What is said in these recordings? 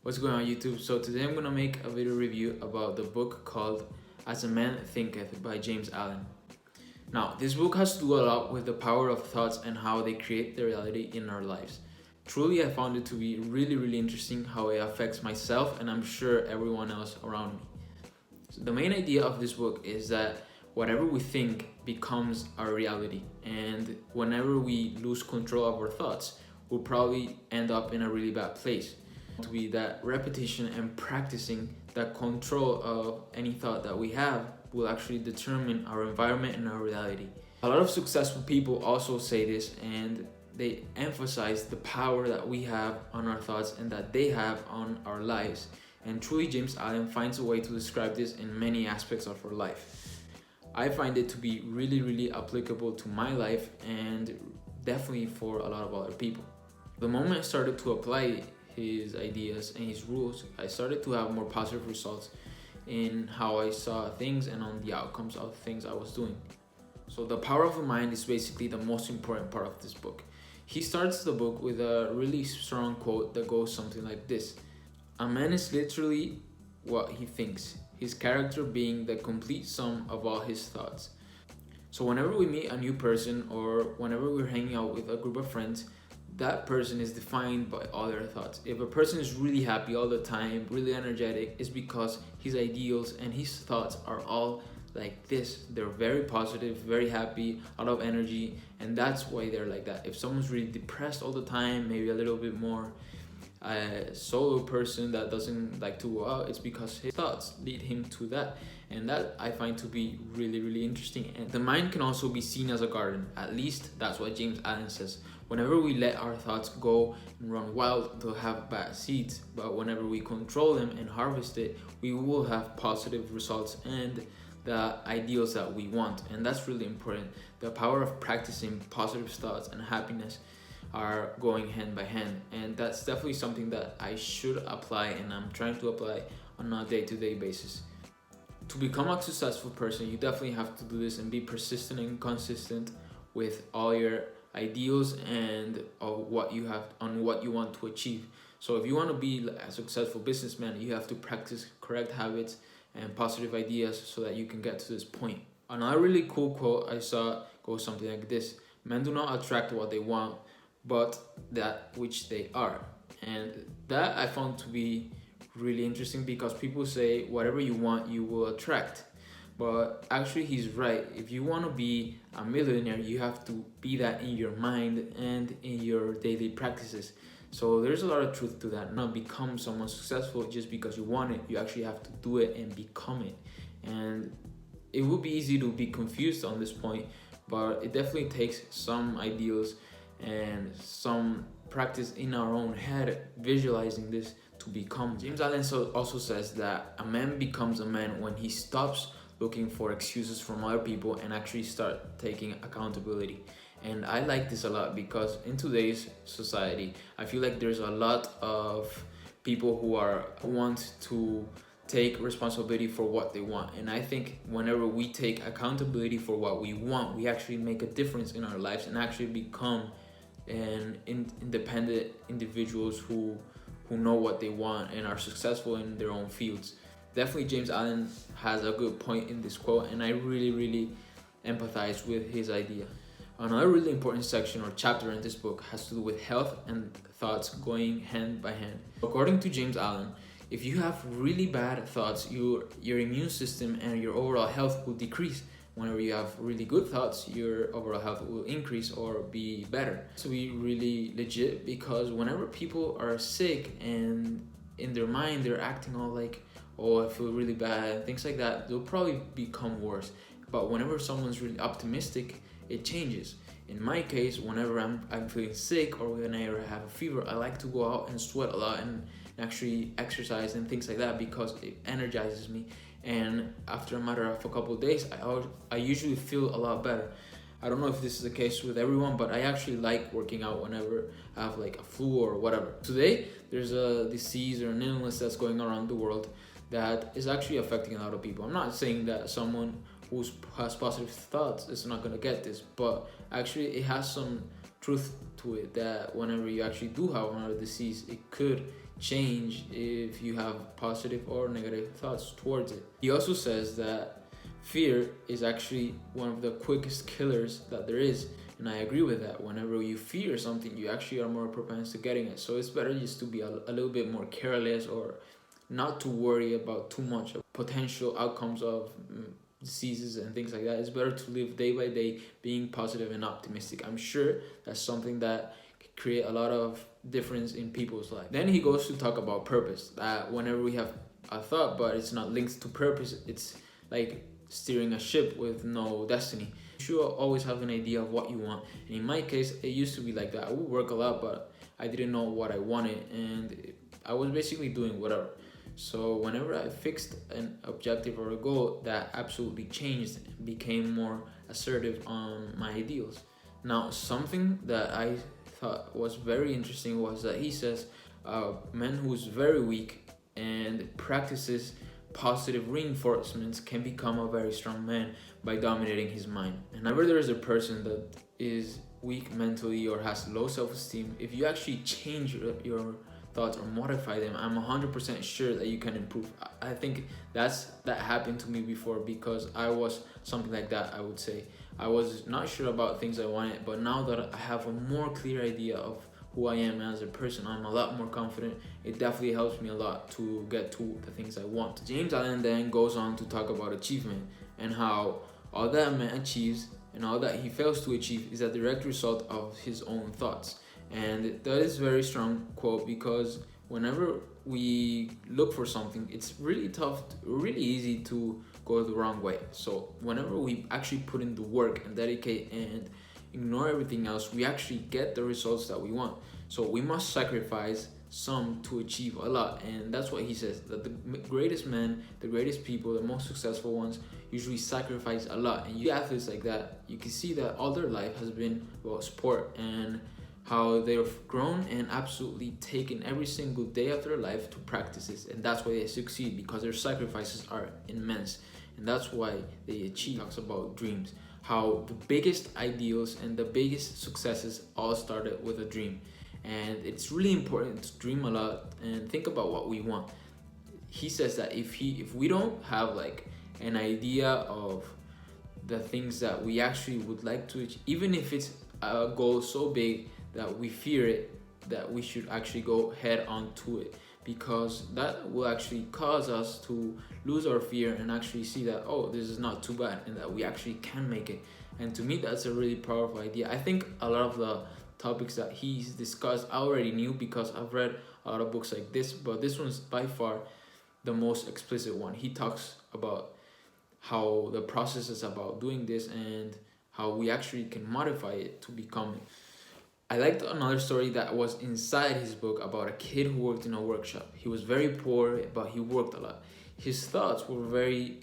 What's going on YouTube? So today I'm gonna make a video review about the book called As a Man Thinketh by James Allen. Now, this book has to do a lot with the power of thoughts and how they create the reality in our lives. Truly, I found it to be really interesting how it affects myself and I'm sure everyone else around me. So the main idea of this book is that whatever we think becomes our reality, and whenever we lose control of our thoughts, we'll probably end up in a really bad place. To be that repetition and practicing that control of any thought that we have will actually determine our environment and our reality. A lot of successful people also say this, and they emphasize the power that we have on our thoughts and that they have on our lives. And truly, James Allen finds a way to describe this in many aspects of our life. I find it to be really applicable to my life and definitely for a lot of other people. The moment I started to apply his ideas and his rules, I started to have more positive results in how I saw things and on the outcomes of things I was doing. So the power of the mind is basically the most important part of this book. He starts the book with a really strong quote that goes something like this: "A man is literally what he thinks, his character being the complete sum of all his thoughts." So whenever we meet a new person or whenever we're hanging out with a group of friends, that person is defined by all their thoughts. If a person is really happy all the time, really energetic, it's because his ideals and his thoughts are all like this. They're very positive, very happy, a lot of energy, and that's why they're like that. If someone's really depressed all the time, maybe a little bit more a solo person that doesn't like to go out, it's because his thoughts lead him to that. And that I find to be really interesting. And the mind can also be seen as a garden. At least that's what James Allen says. Whenever we let our thoughts go and run wild, they'll have bad seeds. But whenever we control them and harvest it, we will have positive results and the ideals that we want. And that's really important. The power of practicing positive thoughts and happiness are going hand by hand, and that's definitely something that I should apply and I'm trying to apply on a day-to-day basis. To become a successful person, you definitely have to do this and be persistent and consistent with all your ideals and what you want to achieve. So if you want to be a successful businessman, you have to practice correct habits and positive ideas so that you can get to this point. Another really cool quote I saw goes something like this: "Men do not attract what they want, but that which they are." And that I found to be really interesting because people say whatever you want you will attract, but actually he's right. If you want to be a millionaire, you have to be that in your mind and in your daily practices. So there's a lot of truth to that. Not become someone successful just because you want it. You actually have to do it and become it. And it would be easy to be confused on this point, but it definitely takes some ideals and some practice in our own head visualizing this to become. James Allen also says that a man becomes a man when he stops looking for excuses from other people and actually start taking accountability. And I like this a lot because in today's society, I feel like there's a lot of people who want to take responsibility for what they want. And I think whenever we take accountability for what we want, we actually make a difference in our lives and actually become independent individuals who know what they want and are successful in their own fields. Definitely James Allen has a good point in this quote, and I really empathize with his idea. Another really important section or chapter in this book has to do with health and thoughts going hand by hand. According to James Allen, if you have really bad thoughts, your immune system and your overall health will decrease. Whenever you have really good thoughts, your overall health will increase or be better. So be really legit, because whenever people are sick and in their mind they're acting all like, "Oh, I feel really bad," things like that, they'll probably become worse. But whenever someone's really optimistic, it changes. In my case, whenever I'm feeling sick or whenever I have a fever, I like to go out and sweat a lot and actually exercise and things like that because it energizes me. And after a matter of a couple of days, I usually feel a lot better. I don't know if this is the case with everyone, but I actually like working out whenever I have like a flu or whatever. Today, there's a disease or an illness that's going around the world that is actually affecting a lot of people. I'm not saying that someone who has positive thoughts is not going to get this, but actually it has some truth to it, that whenever you actually do have another disease, it could change if you have positive or negative thoughts towards it. He also says that fear is actually one of the quickest killers that there is, and I agree with that. Whenever you fear something, you actually are more propense to getting it. So it's better just to be a little bit more careless, or not to worry about too much of potential outcomes of diseases and things like that. It's better to live day by day being positive and optimistic. I'm sure that's something that could create a lot of difference in people's life. Then he goes to talk about purpose, that whenever we have a thought but it's not linked to purpose, it's like steering a ship with no destiny. You should always have an idea of what you want, and in my case it used to be like that. I would work a lot, but I didn't know what I wanted, and I was basically doing whatever. So whenever I fixed an objective or a goal, that absolutely changed and became more assertive on my ideals. Now, something that I thought was very interesting was that he says a man who is very weak and practices positive reinforcements can become a very strong man by dominating his mind. And whenever there is a person that is weak mentally or has low self-esteem, if you actually change your thoughts or modify them, I'm 100% sure that you can improve. I think that happened to me before, because I was something like that. I would say I was not sure about things I wanted, but now that I have a more clear idea of who I am as a person, I'm a lot more confident. It definitely helps me a lot to get to the things I want. James Allen then goes on to talk about achievement and how all that a man achieves and all that he fails to achieve is a direct result of his own thoughts. And that is a very strong quote, because whenever we look for something, it's really tough, really easy to go the wrong way. So whenever we actually put in the work and dedicate and ignore everything else, we actually get the results that we want. So we must sacrifice some to achieve a lot. And that's what he says, that the greatest men, the greatest people, the most successful ones usually sacrifice a lot. And you athletes like that, you can see that all their life has been about sport and how they've grown and absolutely taken every single day of their life to practices. And that's why they succeed, because their sacrifices are immense. And that's why they achieve. He talks about dreams, how the biggest ideals and the biggest successes all started with a dream. And it's really important to dream a lot and think about what we want. He says that if we don't have like an idea of the things that we actually would like to achieve, even if it's a goal so big that we fear it, that we should actually go head on to it, because that will actually cause us to lose our fear and actually see that, oh, this is not too bad, and that we actually can make it. And to me, that's a really powerful idea. I think a lot of the topics that he's discussed I already knew, because I've read a lot of books like this, but this one's by far the most explicit one. He talks about how the process is about doing this and how we actually can modify it to become it. I liked another story that was inside his book about a kid who worked in a workshop. He was very poor, but he worked a lot. His thoughts were very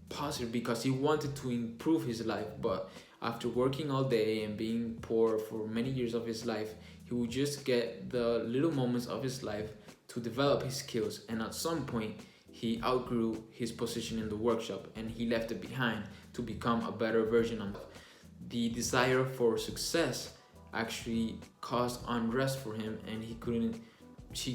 positive because he wanted to improve his life, but after working all day and being poor for many years of his life, he would just get the little moments of his life to develop his skills, and at some point he outgrew his position in the workshop and he left it behind to become a better version of himself. The desire for success actually caused unrest for him, and he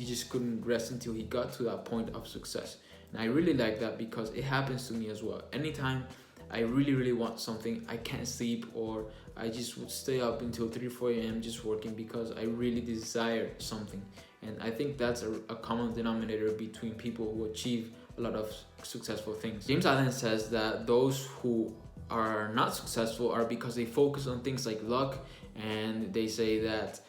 just couldn't rest until he got to that point of success. And I really like that, because it happens to me as well. Anytime I really want something, I can't sleep, or I just would stay up until 3-4 a.m. just working because I really desire something. And I think that's a common denominator between people who achieve a lot of successful things. James Allen says that those who are not successful are because they focus on things like luck, and they say that,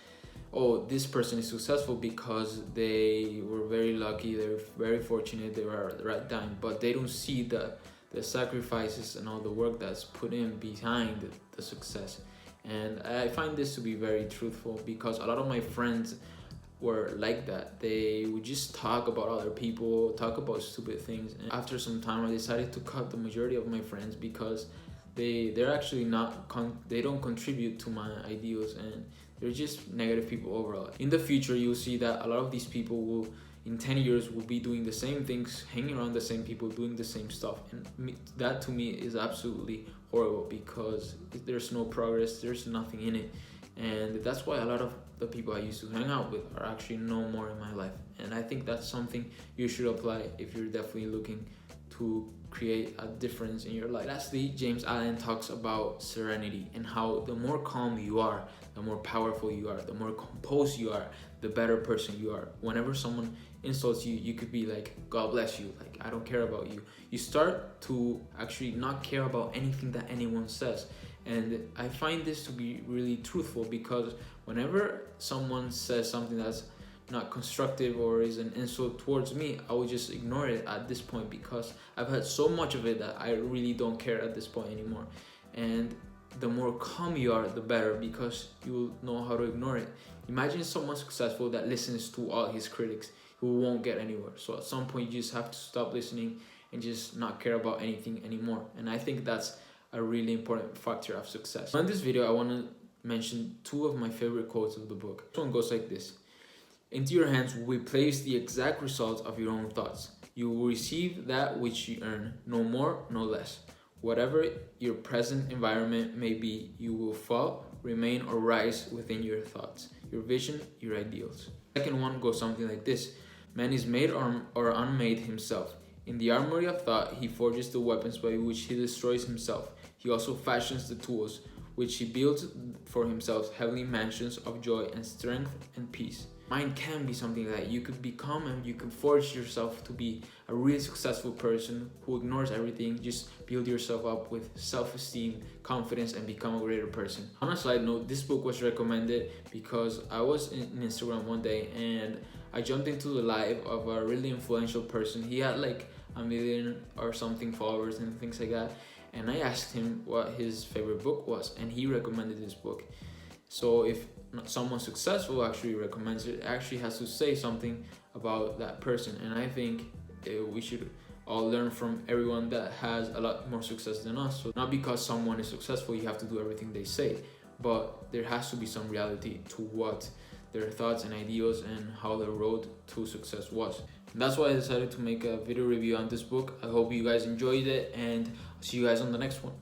oh, this person is successful because they were very lucky, they're very fortunate, they were at the right time, but they don't see the sacrifices and all the work that's put in behind the success. And I find this to be very truthful, because a lot of my friends were like that. They would just talk about other people, talk about stupid things, and after some time I decided to cut the majority of my friends, because they're actually they don't contribute to my ideals, and they're just negative people overall. In the future, you'll see that a lot of these people will, in 10 years, will be doing the same things, hanging around the same people, doing the same stuff. And that to me is absolutely horrible, because there's no progress, there's nothing in it. And that's why a lot of the people I used to hang out with are actually no more in my life. And I think that's something you should apply if you're definitely looking to create a difference in your life. Lastly, James Allen talks about serenity and how the more calm you are, the more powerful you are, the more composed you are, the better person you are. Whenever someone insults you, you could be like, God bless you, like, I don't care about you. You start to actually not care about anything that anyone says. And I find this to be really truthful, because whenever someone says something that's not constructive or is an insult towards me, I will just ignore it at this point, because I've had so much of it that I really don't care at this point anymore. And the more calm you are, the better, because you will know how to ignore it. Imagine someone successful that listens to all his critics, who won't get anywhere. So at some point you just have to stop listening and just not care about anything anymore. And I think that's a really important factor of success. In this video, I want to mention two of my favorite quotes of the book. This one goes like this: into your hands will be placed the exact result of your own thoughts. You will receive that which you earn, no more, no less. Whatever your present environment may be, you will fall, remain, or rise within your thoughts, your vision, your ideals. The second one goes something like this: man is made or unmade himself. In the armory of thought, he forges the weapons by which he destroys himself. He also fashions the tools which he builds for himself heavenly mansions of joy and strength and peace. Mind can be something that you could become, and you can forge yourself to be a really successful person who ignores everything. Just build yourself up with self-esteem, confidence, and become a greater person. On a side note, this book was recommended because I was in Instagram one day and I jumped into the live of a really influential person. He had like 1 million or something followers and things like that. And I asked him what his favorite book was, and he recommended this book. So if someone successful actually recommends it, it actually has to say something about that person. And I think we should all learn from everyone that has a lot more success than us. So not because someone is successful, you have to do everything they say, but there has to be some reality to what their thoughts and ideals and how the road to success was. And that's why I decided to make a video review on this book. I hope you guys enjoyed it, and I'll see you guys on the next one.